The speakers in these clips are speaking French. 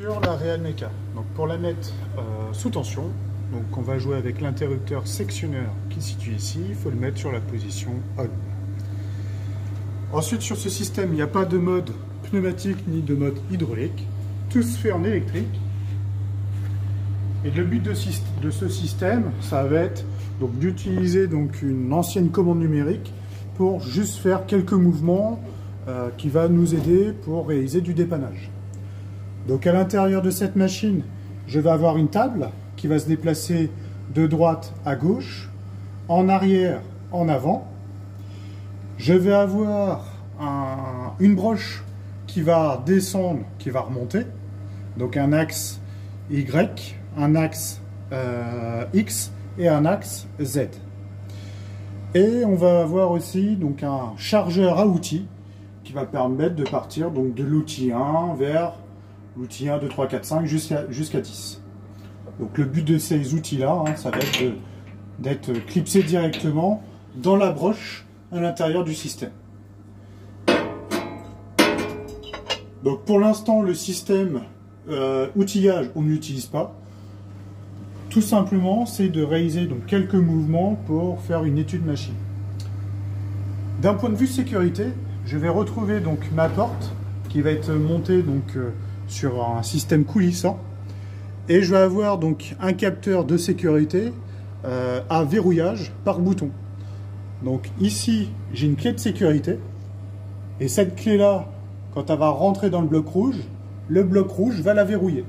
Sur la Real Meca, donc pour la mettre sous tension, donc on va jouer avec l'interrupteur sectionneur qui se situe ici, il faut le mettre sur la position on. Ensuite sur ce système, il n'y a pas de mode pneumatique ni de mode hydraulique, tout se fait en électrique. Et le but de ce système, ça va être d'utiliser une ancienne commande numérique pour juste faire quelques mouvements qui va nous aider pour réaliser du dépannage. Donc à l'intérieur de cette machine, je vais avoir une table qui va se déplacer de droite à gauche, en arrière, en avant. Je vais avoir une broche qui va descendre, qui va remonter. Donc un axe Y, un axe X et un axe Z. Et on va avoir aussi un chargeur à outils qui va permettre de partir de l'outil 1 vers l'outil 1, 2, 3, 4, 5 jusqu'à 10. Donc le but de ces outils-là, ça va être d'être clipsé directement dans la broche à l'intérieur du système. Donc pour l'instant, le système outillage, on n'utilise pas. Tout simplement, c'est de réaliser quelques mouvements pour faire une étude machine. D'un point de vue sécurité, je vais retrouver ma porte qui va être montée sur un système coulissant. Et je vais avoir un capteur de sécurité à verrouillage par bouton. Donc ici, j'ai une clé de sécurité. Et cette clé-là, quand elle va rentrer dans le bloc rouge va la verrouiller.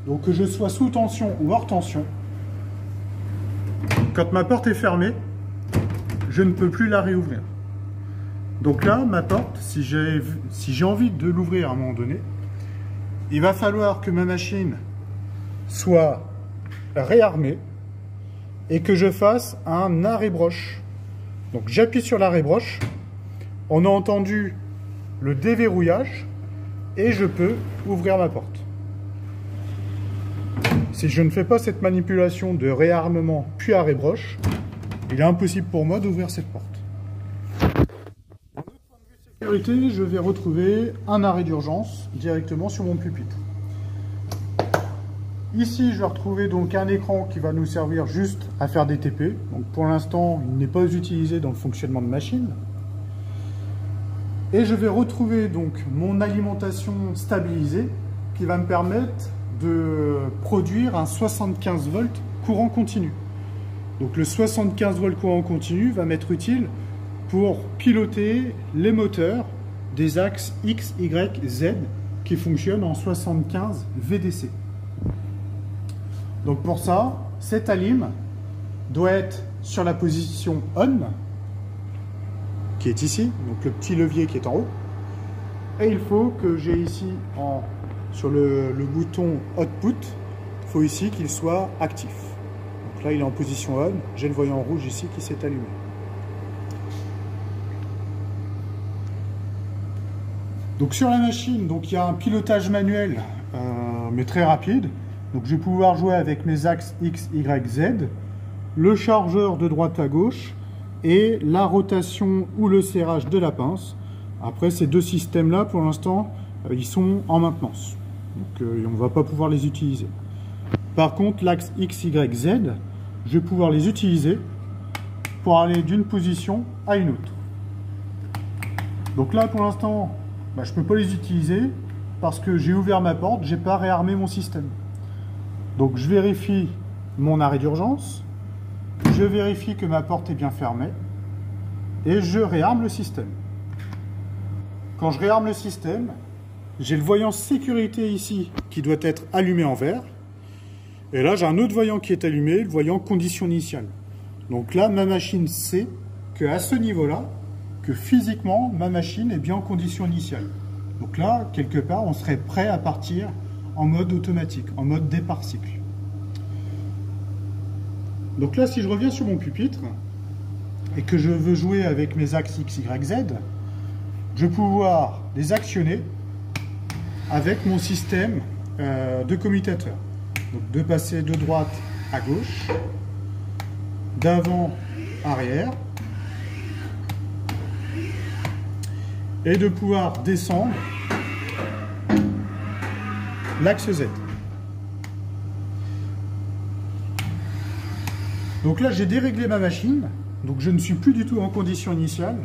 Donc que je sois sous tension ou hors tension, quand ma porte est fermée, je ne peux plus la réouvrir. Donc là, ma porte, si j'ai envie de l'ouvrir à un moment donné, il va falloir que ma machine soit réarmée et que je fasse un arrêt broche. Donc j'appuie sur l'arrêt broche, on a entendu le déverrouillage et je peux ouvrir ma porte. Si je ne fais pas cette manipulation de réarmement puis arrêt broche, il est impossible pour moi d'ouvrir cette porte. D'un autre point de vue sécurité, je vais retrouver un arrêt d'urgence directement sur mon pupitre. Ici, je vais retrouver un écran qui va nous servir juste à faire des TP. Donc pour l'instant, il n'est pas utilisé dans le fonctionnement de machine. Et je vais retrouver mon alimentation stabilisée qui va me permettre de produire un 75 volts courant continu. Donc le 75 volts courant continu va m'être utile pour piloter les moteurs des axes X, Y, Z qui fonctionnent en 75 VDC. Donc pour ça, cette alim doit être sur la position ON, qui est ici, donc le petit levier qui est en haut. Et il faut que j'ai ici, sur le bouton Output, il faut ici qu'il soit actif. Donc là, il est en position ON, j'ai le voyant rouge ici qui s'est allumé. Donc sur la machine, il y a un pilotage manuel, mais très rapide. Donc je vais pouvoir jouer avec mes axes X, Y, Z, le chargeur de droite à gauche et la rotation ou le serrage de la pince. Après, ces deux systèmes-là, pour l'instant, ils sont en maintenance. Donc on ne va pas pouvoir les utiliser. Par contre, l'axe X, Y, Z, je vais pouvoir les utiliser pour aller d'une position à une autre. Donc là, pour l'instant, je ne peux pas les utiliser parce que j'ai ouvert ma porte, je n'ai pas réarmé mon système. Donc je vérifie mon arrêt d'urgence, je vérifie que ma porte est bien fermée et je réarme le système. Quand je réarme le système, j'ai le voyant sécurité ici qui doit être allumé en vert. Et là, j'ai un autre voyant qui est allumé, le voyant condition initiale. Donc là, ma machine sait qu'à ce niveau-là, que physiquement, ma machine est bien en condition initiale. Donc là, quelque part, on serait prêt à partir en mode automatique, en mode départ cycle. Donc là, si je reviens sur mon pupitre et que je veux jouer avec mes axes X, Y, Z, je vais pouvoir les actionner avec mon système de commutateur. Donc de passer de droite à gauche, d'avant, arrière, et de pouvoir descendre l'axe Z. Donc là, j'ai déréglé ma machine, donc je ne suis plus du tout en condition initiale,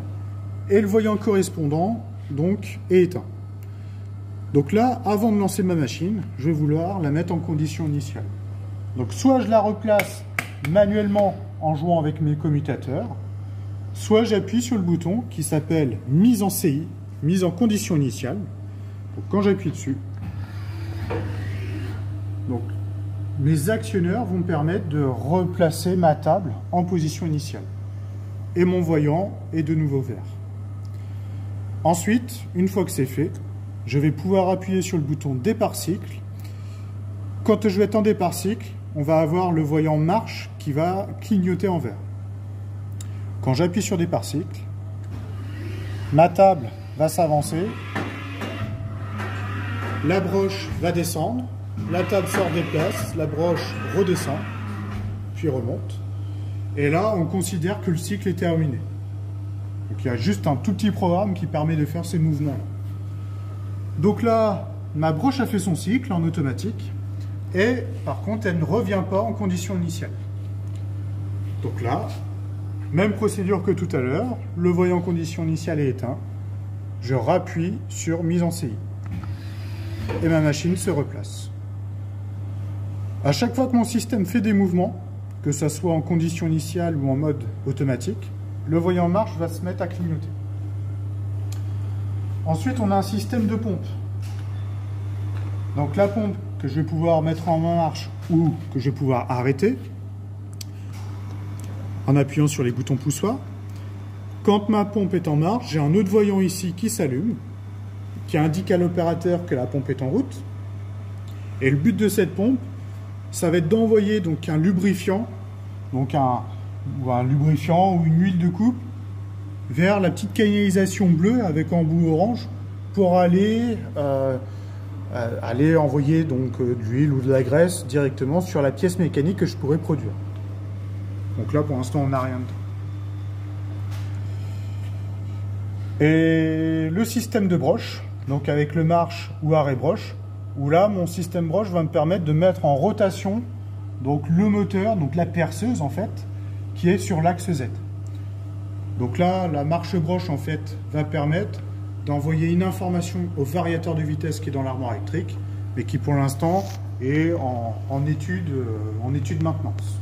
et le voyant correspondant donc est éteint. Donc là, avant de lancer ma machine, je vais vouloir la mettre en condition initiale. Donc soit je la replace manuellement en jouant avec mes commutateurs, soit j'appuie sur le bouton qui s'appelle mise en CI, mise en condition initiale. Donc quand j'appuie dessus, donc mes actionneurs vont me permettre de replacer ma table en position initiale. Et mon voyant est de nouveau vert. Ensuite, une fois que c'est fait, je vais pouvoir appuyer sur le bouton départ cycle. Quand je vais être en départ cycle, on va avoir le voyant marche qui va clignoter en vert. Quand j'appuie sur départ cycle, ma table va s'avancer, la broche va descendre, la table sort des places, la broche redescend, puis remonte. Et là, on considère que le cycle est terminé. Donc il y a juste un tout petit programme qui permet de faire ces mouvements-là. Donc là, ma broche a fait son cycle en automatique. Et par contre, elle ne revient pas en condition initiale. Donc là, même procédure que tout à l'heure. Le voyant en condition initiale est éteint. Je rappuie sur mise en CI. Et ma machine se replace. À chaque fois que mon système fait des mouvements, que ce soit en condition initiale ou en mode automatique, le voyant marche va se mettre à clignoter. Ensuite, on a un système de pompe. Donc la pompe que je vais pouvoir mettre en marche ou que je vais pouvoir arrêter en appuyant sur les boutons poussoirs. Quand ma pompe est en marche, j'ai un autre voyant ici qui s'allume, qui indique à l'opérateur que la pompe est en route. Et le but de cette pompe, ça va être d'envoyer donc un lubrifiant, donc un lubrifiant ou une huile de coupe vers la petite canalisation bleue avec embout orange pour aller envoyer donc de l'huile ou de la graisse directement sur la pièce mécanique que je pourrais produire. Donc là pour l'instant on n'a rien dedans. Et le système de broche, donc avec le marche ou arrêt broche, où là mon système broche va me permettre de mettre en rotation donc le moteur, donc la perceuse en fait, qui est sur l'axe Z. Donc là la marche broche en fait va permettre d'envoyer une information au variateur de vitesse qui est dans l'armoire électrique, mais qui pour l'instant est en étude maintenance.